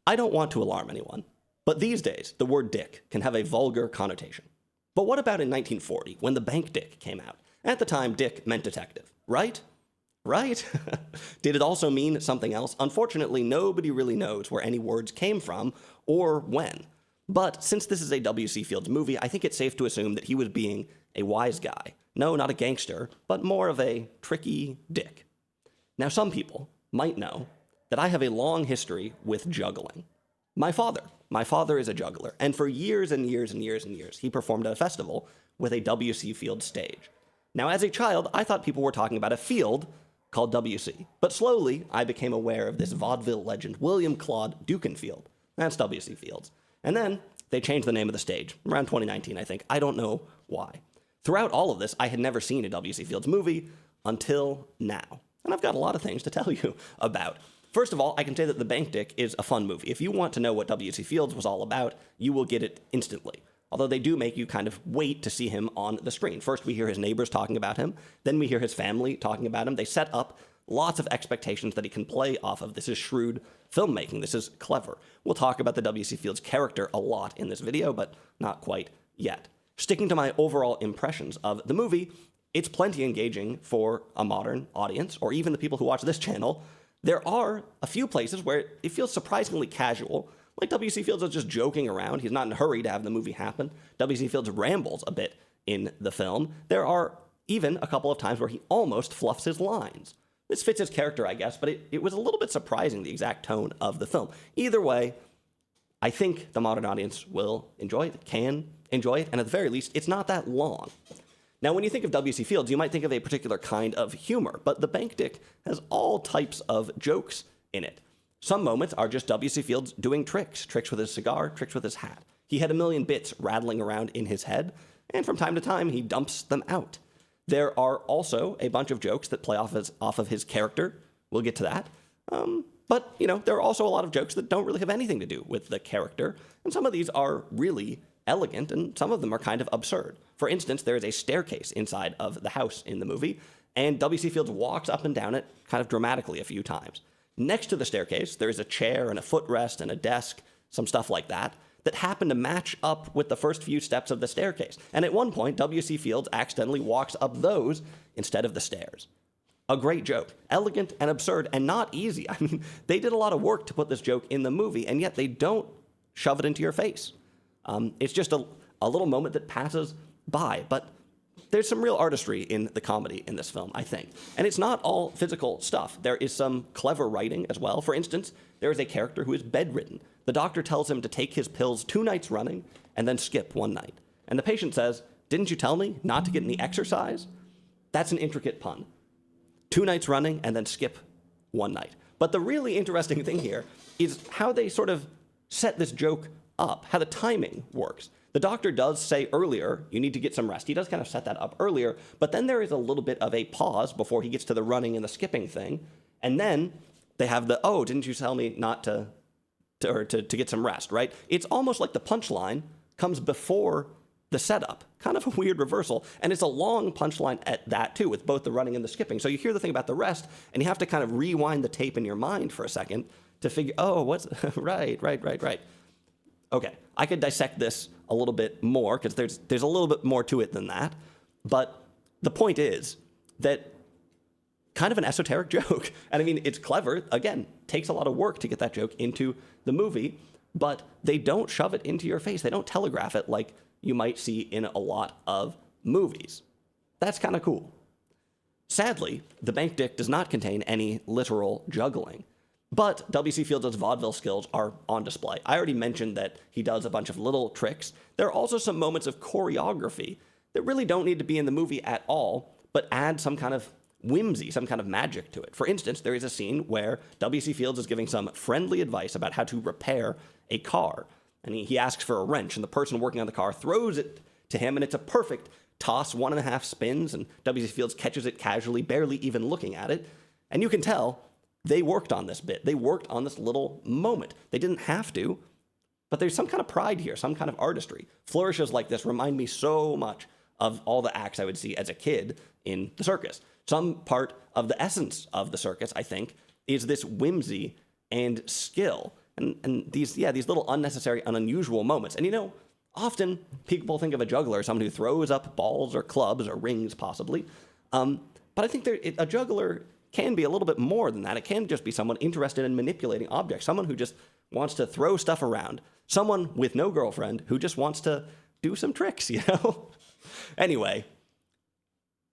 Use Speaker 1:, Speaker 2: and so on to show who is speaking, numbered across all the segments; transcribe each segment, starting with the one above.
Speaker 1: I don't want to alarm anyone, but these days, the word dick can have a vulgar connotation. But what about in 1940, when the bank dick came out? At the time, dick meant detective, right? Right? Did it also mean something else? Unfortunately, nobody really knows where any words came from or when. But since this is a W.C. Fields movie, I think it's safe to assume that he was being a wise guy. No, not a gangster, but more of a tricky dick. Now, some people might know that I have a long history with juggling. My father is a juggler, and for years and years and years and years, he performed at a festival with a W.C. Fields stage. Now, as a child, I thought people were talking about a field called W.C., but slowly I became aware of this vaudeville legend, William Claude Dukenfield. That's W.C. Fields. And then they changed the name of the stage, around 2019, I think. I don't know why. Throughout all of this, I had never seen a W.C. Fields movie until now. And I've got a lot of things to tell you about. First of all, I can say that The Bank Dick is a fun movie. If you want to know what W.C. Fields was all about, you will get it instantly. Although they do make you kind of wait to see him on the screen. First, we hear his neighbors talking about him. Then we hear his family talking about him. They set up lots of expectations that he can play off of. This is shrewd filmmaking. This is clever. We'll talk about the W.C. Fields character a lot in this video, but not quite yet. Sticking to my overall impressions of the movie, it's plenty engaging for a modern audience, or even the people who watch this channel. There are a few places where it feels surprisingly casual, like W.C. Fields is just joking around. He's not in a hurry to have the movie happen. W.C. Fields rambles a bit in the film. There are even a couple of times where he almost fluffs his lines. This fits his character, I guess, but it was a little bit surprising, the exact tone of the film. Either way, I think the modern audience will enjoy it, can enjoy it, and at the very least, it's not that long. Now, when you think of W.C. Fields, you might think of a particular kind of humor, but The Bank Dick has all types of jokes in it. Some moments are just W.C. Fields doing tricks with his cigar, tricks with his hat. He had a million bits rattling around in his head, and from time to time, he dumps them out. There are also a bunch of jokes that play off of his character. We'll get to that. But, there are also a lot of jokes that don't really have anything to do with the character, and some of these are really elegant, and some of them are kind of absurd. For instance, there is a staircase inside of the house in the movie, and W.C. Fields walks up and down it kind of dramatically a few times. Next to the staircase, there is a chair and a footrest and a desk, some stuff like that happen to match up with the first few steps of the staircase. And at one point, W.C. Fields accidentally walks up those instead of the stairs. A great joke. Elegant and absurd and not easy. I mean, they did a lot of work to put this joke in the movie, and yet they don't shove it into your face. It's just a little moment that passes by, but there's some real artistry in the comedy in this film, I think. And it's not all physical stuff. There is some clever writing as well. For instance, there is a character who is bedridden. The doctor tells him to take his pills 2 nights running and then skip 1 night. And the patient says, "Didn't you tell me not to get any exercise?" That's an intricate pun. 2 nights running and then skip 1 night. But the really interesting thing here is how they sort of set this joke up, how the timing works. The doctor does say earlier, you need to get some rest. He does kind of set that up earlier, but then there is a little bit of a pause before he gets to the running and the skipping thing. And then they have the, "Oh, didn't you tell me not to get some rest," right? It's almost like the punchline comes before the setup. Kind of a weird reversal. And it's a long punchline at that too, with both the running and the skipping. So you hear the thing about the rest, and you have to kind of rewind the tape in your mind for a second to figure, oh, what's, right. Okay, I could dissect this a little bit more, because there's a little bit more to it than that. But the point is that kind of an esoteric joke. And I mean, it's clever. Again, takes a lot of work to get that joke into the movie, but they don't shove it into your face. They don't telegraph it like you might see in a lot of movies. That's kind of cool. Sadly, The Bank Dick does not contain any literal juggling. But W.C. Fields' vaudeville skills are on display. I already mentioned that he does a bunch of little tricks. There are also some moments of choreography that really don't need to be in the movie at all, but add some kind of whimsy, some kind of magic to it. For instance, there is a scene where W.C. Fields is giving some friendly advice about how to repair a car. And he asks for a wrench, and the person working on the car throws it to him, and it's a perfect toss, 1.5 spins, and W.C. Fields catches it casually, barely even looking at it. And you can tell they worked on this bit. They worked on this little moment. They didn't have to, but there's some kind of pride here, some kind of artistry. Flourishes like this remind me so much of all the acts I would see as a kid in the circus. Some part of the essence of the circus, I think, is this whimsy and skill. and these little unnecessary and unusual moments. And often people think of a juggler as someone who throws up balls or clubs or rings, possibly. But I think a juggler can be a little bit more than that. It can just be someone interested in manipulating objects, someone who just wants to throw stuff around, someone with no girlfriend who just wants to do some tricks, Anyway,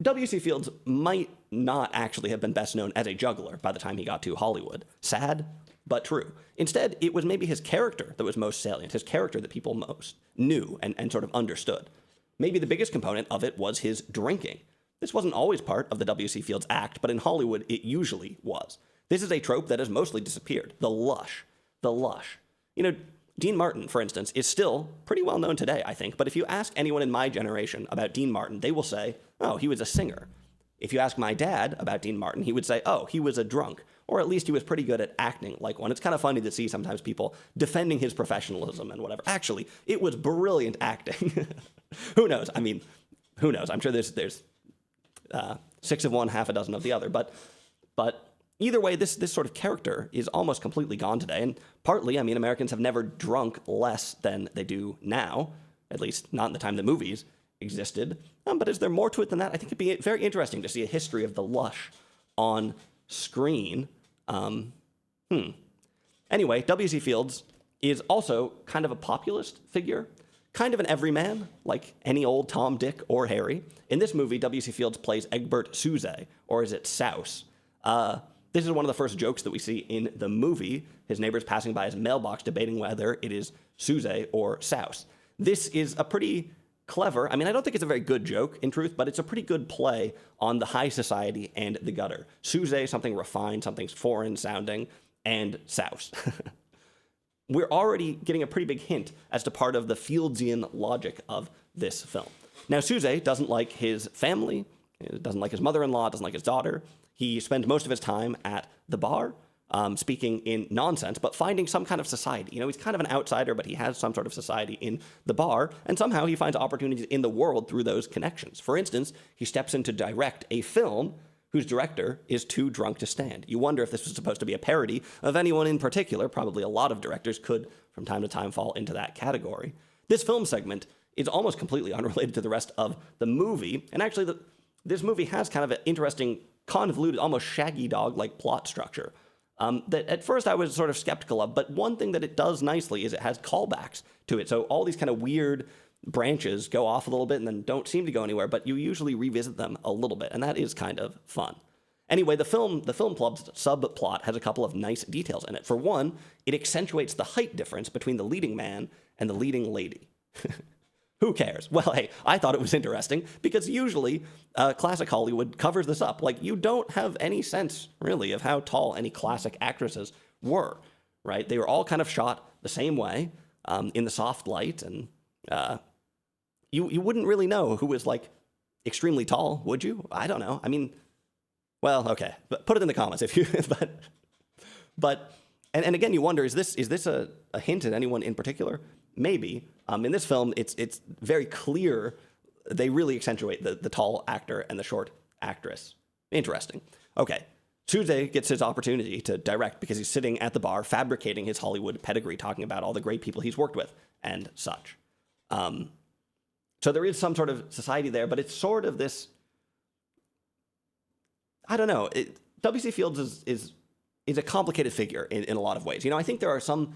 Speaker 1: W.C. Fields might not actually have been best known as a juggler by the time he got to Hollywood. Sad, but true. Instead, it was maybe his character that was most salient, his character that people most knew and sort of understood. Maybe the biggest component of it was his drinking. This wasn't always part of the W.C. Fields act, but in Hollywood, it usually was. This is a trope that has mostly disappeared. The lush. The lush. Dean Martin, for instance, is still pretty well known today, I think. But if you ask anyone in my generation about Dean Martin, they will say, oh, he was a singer. If you ask my dad about Dean Martin, he would say, oh, he was a drunk. Or at least he was pretty good at acting like one. It's kind of funny to see sometimes people defending his professionalism and whatever. Actually, it was brilliant acting. Who knows? I mean, who knows? I'm sure there's 6 of one, half a dozen of the other. But either way, this sort of character is almost completely gone today. And partly, Americans have never drunk less than they do now, at least not in the time the movies existed. But is there more to it than that? I think it'd be very interesting to see a history of the lush on screen. Anyway, W.C. Fields is also kind of a populist figure, kind of an everyman, like any old Tom, Dick, or Harry. In this movie, W.C. Fields plays Egbert Sousay, or is it Souse? This is one of the first jokes that we see in the movie. His neighbor's passing by his mailbox debating whether it is Sousay or Souse. This is a pretty clever, I don't think it's a very good joke, in truth, but it's a pretty good play on the high society and the gutter. Sousay, something refined, something foreign sounding, and Souse. We're already getting a pretty big hint as to part of the Fieldsian logic of this film. Now, Sousay doesn't like his family, doesn't like his mother-in-law, doesn't like his daughter. He spends most of his time at the bar, speaking in nonsense, but finding some kind of society. He's kind of an outsider, but he has some sort of society in the bar, and somehow he finds opportunities in the world through those connections. For instance, he steps in to direct a film whose director is too drunk to stand. You wonder if this was supposed to be a parody of anyone in particular. Probably a lot of directors could, from time to time, fall into that category. This film segment is almost completely unrelated to the rest of the movie, and actually this movie has kind of an interesting, convoluted, almost Shaggy Dog-like plot structure that at first I was sort of skeptical of, but one thing that it does nicely is it has callbacks to it. So all these kind of weird branches go off a little bit and then don't seem to go anywhere, but you usually revisit them a little bit, and that is kind of fun. Anyway, the film club's subplot has a couple of nice details in it. For one, it accentuates the height difference between the leading man and the leading lady. Who cares? Well, hey, I thought it was interesting because usually classic Hollywood covers this up. Like, you don't have any sense, really, of how tall any classic actresses were, right? They were all kind of shot the same way in the soft light, and you wouldn't really know who was, like, extremely tall, would you? I don't know. Well, okay, but put it in the comments if you, but again, you wonder, is this a hint at anyone in particular? Maybe. In this film, it's very clear they really accentuate the tall actor and the short actress. Interesting. Okay, Sousay gets his opportunity to direct because he's sitting at the bar fabricating his Hollywood pedigree, talking about all the great people he's worked with and such. So there is some sort of society there, but it's sort of this, I don't know. W.C. Fields is a complicated figure in a lot of ways. I think there are some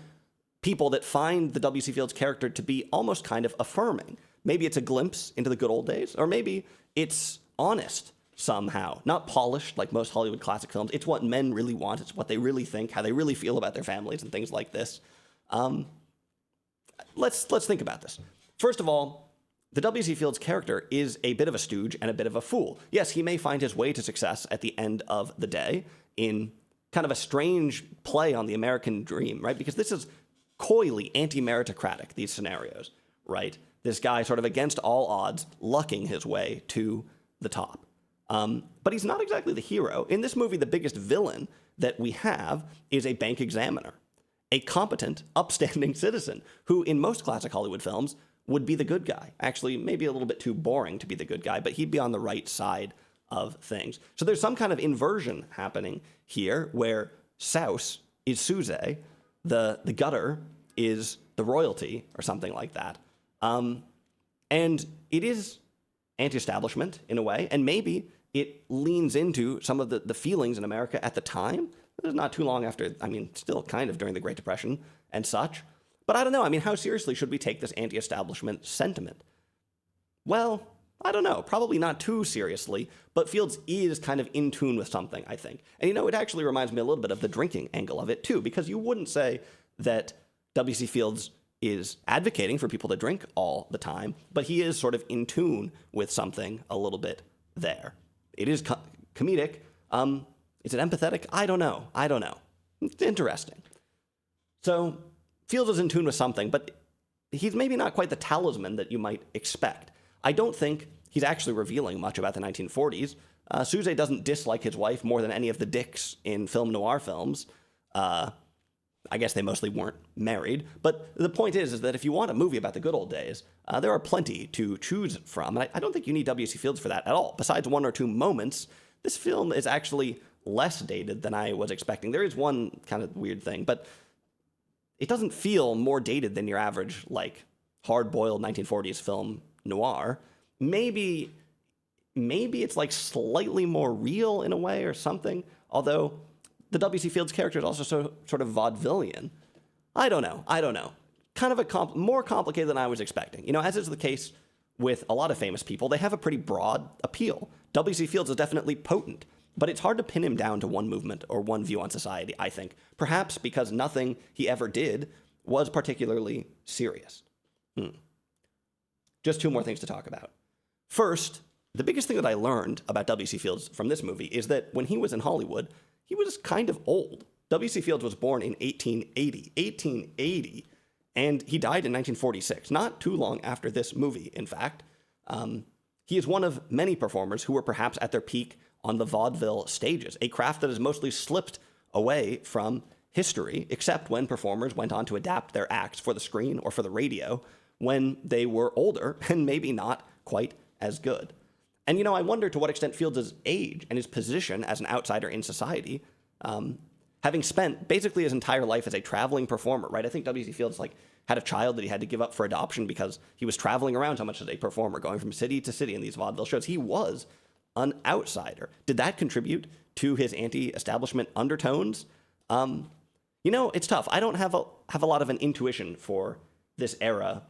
Speaker 1: people that find the W.C. Fields character to be almost kind of affirming. Maybe it's a glimpse into the good old days, or maybe it's honest somehow, not polished like most Hollywood classic films. It's what men really want. It's what they really think, how they really feel about their families and things like this. Let's think about this. First of all, the W.C. Fields character is a bit of a stooge and a bit of a fool. Yes, he may find his way to success at the end of the day in kind of a strange play on the American dream, right? Because this is coyly anti-meritocratic, these scenarios, right? This guy sort of against all odds, lucking his way to the top. But he's not exactly the hero. In this movie, the biggest villain that we have is a bank examiner, a competent, upstanding citizen who, in most classic Hollywood films, would be the good guy. Actually, maybe a little bit too boring to be the good guy, but he'd be on the right side of things. So there's some kind of inversion happening here where Souse is Sousay, the gutter is the royalty or something like that. And it is anti-establishment in a way, and maybe it leans into some of the feelings in America at the time. It was not too long after, still kind of during the Great Depression and such. But I don't know. How seriously should we take this anti-establishment sentiment? Well, I don't know. Probably not too seriously, but Fields is kind of in tune with something, I think. And it actually reminds me a little bit of the drinking angle of it, too, because you wouldn't say that W.C. Fields is advocating for people to drink all the time, but he is sort of in tune with something a little bit there. It is comedic. Is it empathetic? I don't know. It's interesting. So Fields is in tune with something, but he's maybe not quite the talisman that you might expect. I don't think he's actually revealing much about the 1940s. Sousa doesn't dislike his wife more than any of the dicks in film noir films. I guess they mostly weren't married. But the point is that if you want a movie about the good old days, there are plenty to choose from. And I don't think you need W.C. Fields for that at all. Besides one or two moments, this film is actually less dated than I was expecting. There is one kind of weird thing, but it doesn't feel more dated than your average, hard-boiled 1940s film noir. Maybe it's slightly more real in a way or something, although the W.C. Fields character is also sort of vaudevillian. I don't know. Kind of more complicated than I was expecting. As is the case with a lot of famous people, they have a pretty broad appeal. W.C. Fields is definitely potent, but it's hard to pin him down to one movement or one view on society, I think. Perhaps because nothing he ever did was particularly serious. Just two more things to talk about. First, the biggest thing that I learned about W.C. Fields from this movie is that when he was in Hollywood, he was kind of old. W.C. Fields was born in 1880, and he died in 1946, not too long after this movie, in fact. He is one of many performers who were perhaps at their peak on the vaudeville stages, a craft that has mostly slipped away from history, except when performers went on to adapt their acts for the screen or for the radio when they were older and maybe not quite as good. And, I wonder to what extent Fields' age and his position as an outsider in society, having spent basically his entire life as a traveling performer, right? I think W.C. Fields, had a child that he had to give up for adoption because he was traveling around so much as a performer, going from city to city in these vaudeville shows. He was an outsider. Did that contribute to his anti-establishment undertones? It's tough. I don't have a lot of an intuition for this era,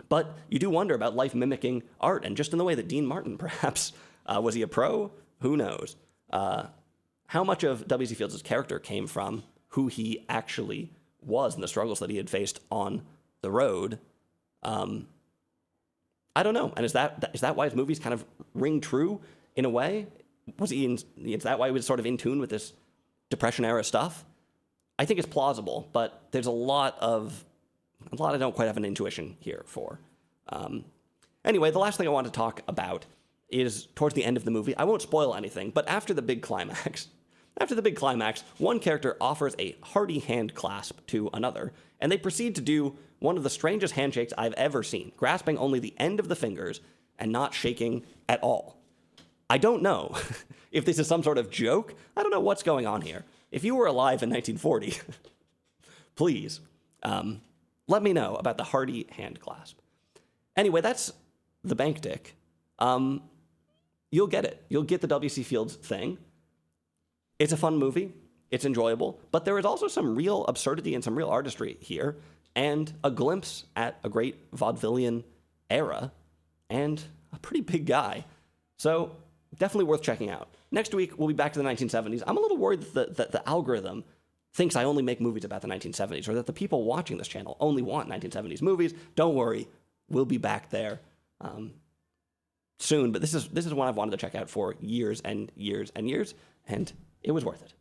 Speaker 1: but you do wonder about life mimicking art, and just in the way that Dean Martin, perhaps, was he a pro? Who knows? How much of W.C. Fields' character came from who he actually was and the struggles that he had faced on the road? I don't know. And is that why his movies kind of ring true in a way? Is that why he was sort of in tune with this Depression era stuff? I think it's plausible, but there's a lot I don't quite have an intuition here for. Anyway, the last thing I want to talk about is towards the end of the movie. I won't spoil anything, but after the big climax, one character offers a hearty hand clasp to another, and they proceed to do one of the strangest handshakes I've ever seen, grasping only the end of the fingers and not shaking at all. I don't know if this is some sort of joke. I don't know what's going on here. If you were alive in 1940, please let me know about the hearty hand clasp. Anyway, that's The Bank Dick. You'll get it. You'll get the W.C. Fields thing. It's a fun movie. It's enjoyable. But there is also some real absurdity and some real artistry here, and a glimpse at a great vaudevillian era, and a pretty big guy. So definitely worth checking out. Next week, we'll be back to the 1970s. I'm a little worried that the algorithm thinks I only make movies about the 1970s, or that the people watching this channel only want 1970s movies. Don't worry. We'll be back there soon. But this is one I've wanted to check out for years and years and years, and it was worth it.